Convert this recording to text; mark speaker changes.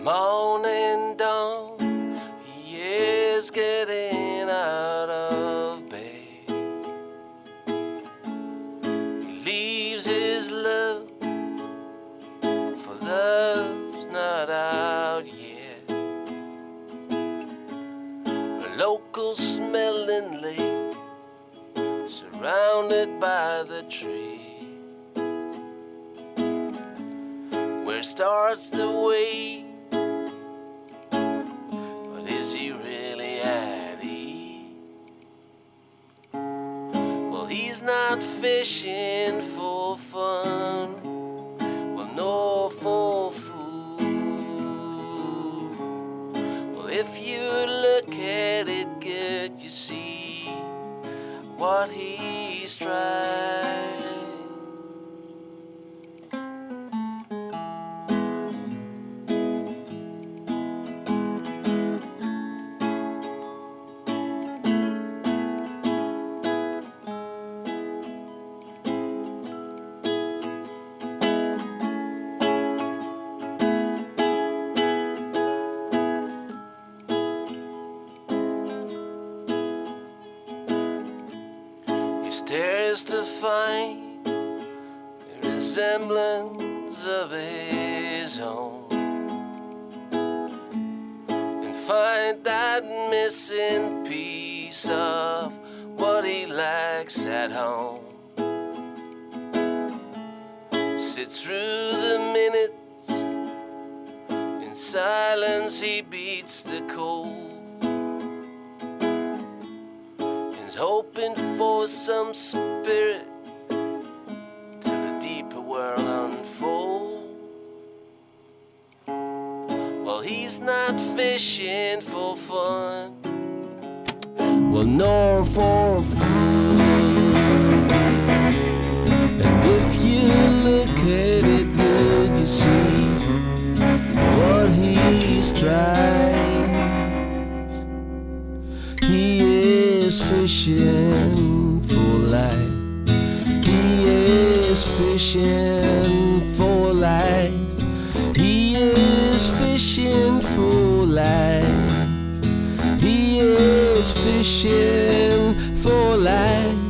Speaker 1: morning dawn, he is getting out of bed. He leaves his love, for love's not out yet. A local smelling lake, surrounded by the tree, where starts the way. But is he really at ease? Well, he's not fishing for fun, well, nor for food. Well, if you look at it good, you see what he's trying. He stares to find the resemblance of his own, and find that missing piece of what he lacks at home. Sits through the minutes, in silence he beats the cold, hoping for some spirit till a deeper world unfold. Well, he's not fishing for fun, well, nor for food. And if you look at it good, you see what he's trying. He is fishing for life. He is fishing for life. He is fishing for life. He is fishing for life.